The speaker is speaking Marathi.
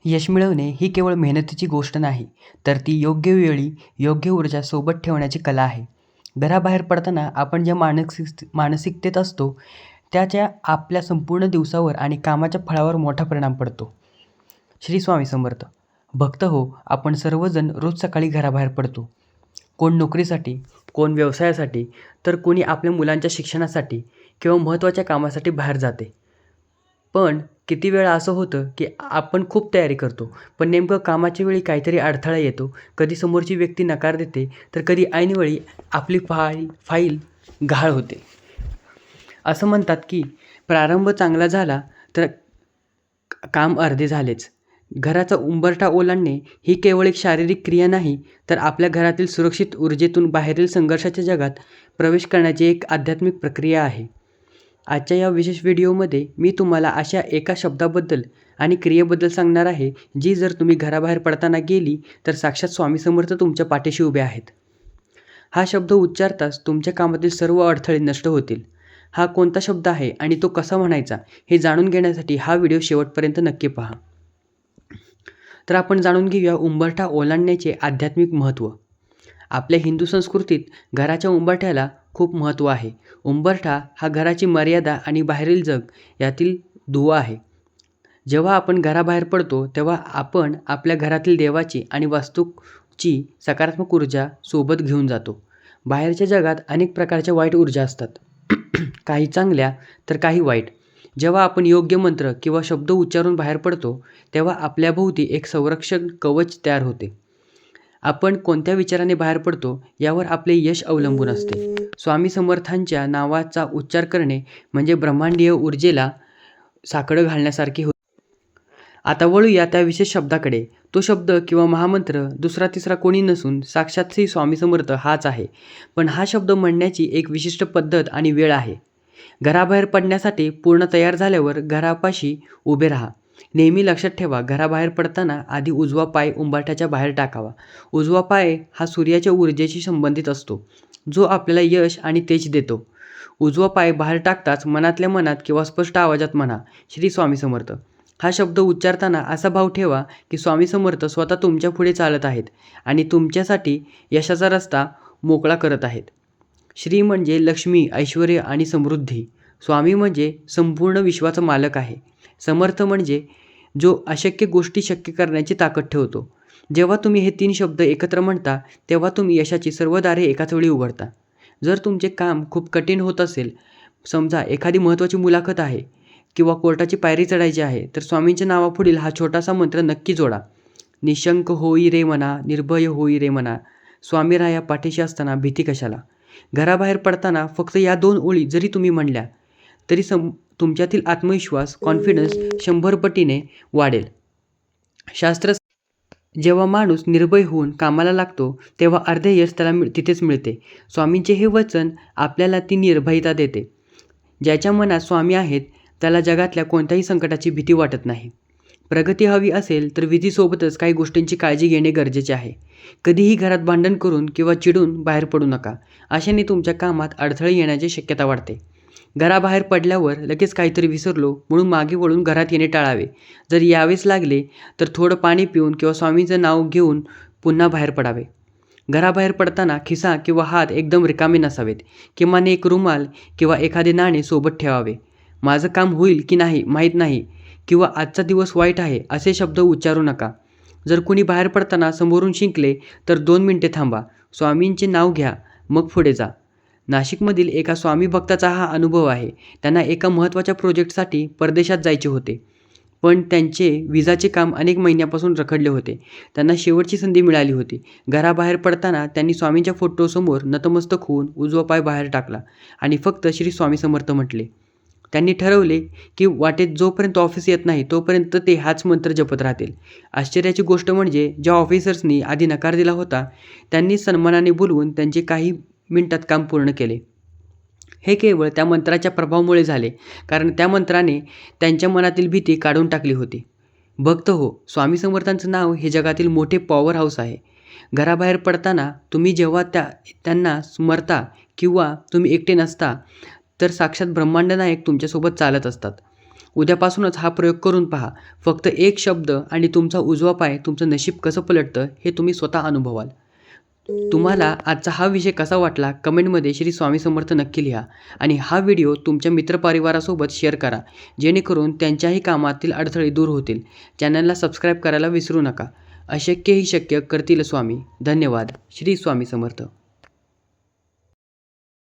यश मिळवणे ही केवळ मेहनतीची गोष्ट नाही, तर ती योग्य वेळी योग्य ऊर्जा सोबत ठेवण्याची कला आहे. घराबाहेर पडताना आपण ज्या मानसिकतेत असतो, त्याच्या आपल्या संपूर्ण दिवसावर आणि कामाच्या फळावर मोठा परिणाम पडतो. श्री स्वामी समर्थ. भक्त हो, आपण सर्वजण रोज सकाळी घराबाहेर पडतो. कोण नोकरीसाठी, कोण व्यवसायासाठी, तर कोणी आपल्या मुलांच्या शिक्षणासाठी किंवा महत्त्वाच्या कामासाठी बाहेर जाते. पण किती वेळा असं होतं की आपण खूप तयारी करतो, पण नेमकं कामाच्या वेळी काहीतरी अडथळा येतो. कधी समोरची व्यक्ती नकार देते, तर कधी ऐनवेळी आपली फाईल गहाळ होते. असं म्हणतात की प्रारंभ चांगला झाला तर काम अर्धे झालेच. घराचा उंबरठा ओलांडणे ही केवळ एक शारीरिक क्रिया नाही, तर आपल्या घरातील सुरक्षित ऊर्जेतून बाहेरील संघर्षाच्या जगात प्रवेश करण्याची एक आध्यात्मिक प्रक्रिया आहे. आजच्या या विशेष व्हिडिओमध्ये मी तुम्हाला अशा एका शब्दाबद्दल आणि क्रियेबद्दल सांगणार आहे, जी जर तुम्ही घराबाहेर पडताना गेली तर साक्षात स्वामी समर्थ तुमच्या पाठीशी उभे आहेत. हा शब्द उच्चारताच तुमच्या कामातील सर्व अडथळे नष्ट होतील. हा कोणता शब्द आहे आणि तो कसा म्हणायचा हे जाणून घेण्यासाठी हा व्हिडिओ शेवटपर्यंत नक्की पहा. तर आपण जाणून घेऊया उंबरठा ओलांडण्याचे आध्यात्मिक महत्त्व. आपल्या हिंदू संस्कृतीत घराच्या उंबरठ्याला खूप महत्त्व आहे. उंबरठा हा घराची मर्यादा आणि बाहेरील जग यातील दुवा आहे. जेव्हा आपण घराबाहेर पडतो तेव्हा आपण आपल्या घरातील देवाची आणि वास्तूची सकारात्मक ऊर्जा सोबत घेऊन जातो. बाहेरच्या जगात अनेक प्रकारच्या वाईट ऊर्जा असतात, काही चांगल्या तर काही वाईट. जेव्हा आपण योग्य मंत्र किंवा शब्द उच्चारून बाहेर पडतो तेव्हा आपल्याभोवती एक संरक्षण कवच तयार होते. आपण कोणत्या विचाराने बाहेर पडतो यावर आपले यश अवलंबून असते. स्वामी समर्थांच्या नावाचा उच्चार करणे म्हणजे ब्रह्मांडीय ऊर्जेला साकडं घालण्यासारखे होते. आता वळूया त्या विशेष शब्दाकडे. तो शब्द किंवा महामंत्र दुसरा तिसरा कोणी नसून साक्षात श्री स्वामी समर्थ हाच आहे. पण हा शब्द म्हणण्याची एक विशिष्ट पद्धत आणि वेळ आहे. घराबाहेर पडण्यासाठी पूर्ण तयार झाल्यावर घरापाशी उभे राहा. नेहमी लक्षात ठेवा, घराबाहेर पडताना आधी उजवा पाय उंबरठ्याच्या बाहेर टाकावा. उजवा पाय हा सूर्याच्या ऊर्जेशी संबंधित असतो, जो आपल्याला यश आणि तेज देतो. उजवा पाय बाहेर टाकताच मनातल्या मनात किंवा स्पष्ट आवाजात म्हणा, श्री स्वामी समर्थ. हा शब्द उच्चारताना असा भाव ठेवा की स्वामी समर्थ स्वतः तुमच्या पुढे चालत आहेत आणि तुमच्यासाठी यशाचा रस्ता मोकळा करत आहेत. श्री म्हणजे लक्ष्मी, ऐश्वर्य आणि समृद्धी. स्वामी म्हणजे संपूर्ण विश्वाचा मालक आहे. समर्थ म्हणजे जो अशक्य गोष्टी शक्य करण्याची ताकद ठेवतो. जेव्हा तुम्ही हे 3 शब्द एकत्र म्हणता तेव्हा तुम्ही यशाची सर्व दारे एकाच वेळी उघडता. जर तुमचे काम खूप कठीण होत असेल, समजा एखादी महत्त्वाची मुलाखत आहे किंवा कोर्टाची पायरी चढायची आहे, तर स्वामींच्या नावापुढील हा छोटासा मंत्र नक्की जोडा. निशंक होई रे मना, निर्भय होई रे मना, स्वामी राया पाठीशी असताना भीती कशाला. घराबाहेर पडताना फक्त या 2 ओळी जरी तुम्ही म्हणल्या तरी तुमच्यातील आत्मविश्वास, कॉन्फिडन्स 100 पटीने वाढेल. शास्त्र जेव्हा माणूस निर्भय होऊन कामाला लागतो तेव्हा अर्धे यश त्याला तिथेच मिळते. स्वामींचे हे वचन आपल्याला ती निर्भयता देते. ज्याच्या मनात स्वामी आहेत त्याला जगातल्या कोणत्याही संकटाची भीती वाटत नाही. प्रगती हवी असेल तर विधीसोबतच काही गोष्टींची काळजी घेणे गरजेचे आहे. कधीही घरात भांडण करून किंवा चिडून बाहेर पडू नका. अशाने तुमच्या कामात अडथळे येण्याची शक्यता वाढते. घराबाहेर पडल्यावर लगेच काहीतरी विसरलो म्हणून मागे वळून घरात येणे टाळावे. जर यावेच लागले तर थोडं पाणी पिऊन किंवा स्वामींचं नाव घेऊन पुन्हा बाहेर पडावे. घराबाहेर पडताना खिसा किंवा हात एकदम रिकामे नसावेत. किमान एक रुमाल किंवा एखादे नाणे सोबत ठेवावे. माझं काम होईल की नाही माहीत नाही किंवा आजचा दिवस वाईट आहे असे शब्द उच्चारू नका. जर कुणी बाहेर पडताना समोरून शिंकले तर 2 मिनिटे थांबा, स्वामींचे नाव घ्या, मग पुढे जा. नाशिकमधील एका स्वामी भक्ताचा हा अनुभव आहे. त्यांना एका महत्त्वाच्या प्रोजेक्टसाठी परदेशात जायचे होते, पण त्यांचे विजाचे काम अनेक महिन्यापासून रखडले होते. त्यांना शेवटची संधी मिळाली होती. घराबाहेर पडताना त्यांनी स्वामींच्या फोटोसमोर नतमस्तक होऊन उजवा पाय बाहेर टाकला आणि फक्त श्री स्वामी समर्थ म्हटले. त्यांनी ठरवले की वाटेत जोपर्यंत ऑफिस येत नाही तोपर्यंत ते हाच मंत्र जपत राहतील. आश्चर्याची गोष्ट म्हणजे ज्या ऑफिसर्सनी आधी नकार दिला होता त्यांनी सन्मानाने बोलवून त्यांचे काही मिनिटात काम पूर्ण केले. हे केवळ त्या मंत्राच्या प्रभावामुळे झाले, कारण त्या मंत्राने त्यांच्या मनातील भीती काढून टाकली होती. भक्त हो, स्वामी समर्थांचं नाव हे जगातील मोठे पॉवर हाऊस आहे. घराबाहेर पडताना तुम्ही जेव्हा त्यांना स्मरता किंवा तुम्ही एकटे नसता तर साक्षात ब्रह्मांड नायक तुमच्यासोबत चालत असतात. उद्यापासूनच हा प्रयोग करून पहा. फक्त एक शब्द आणि तुमचा उजवा पाय तुमचं नशीब कसं पलटतं हे तुम्ही स्वतः अनुभवाल. तुम्हाला आजचा हा विषय कसा वाटला कमेंटमध्ये श्री स्वामी समर्थ नक्की लिहा आणि हा व्हिडिओ तुमच्या मित्रपरिवारासोबत शेअर करा, जेणेकरून त्यांच्याही कामातील अडथळे दूर होतील. चॅनलला सबस्क्राईब करायला विसरू नका. अशक्य ही शक्य करतील स्वामी. धन्यवाद. श्री स्वामी समर्थ.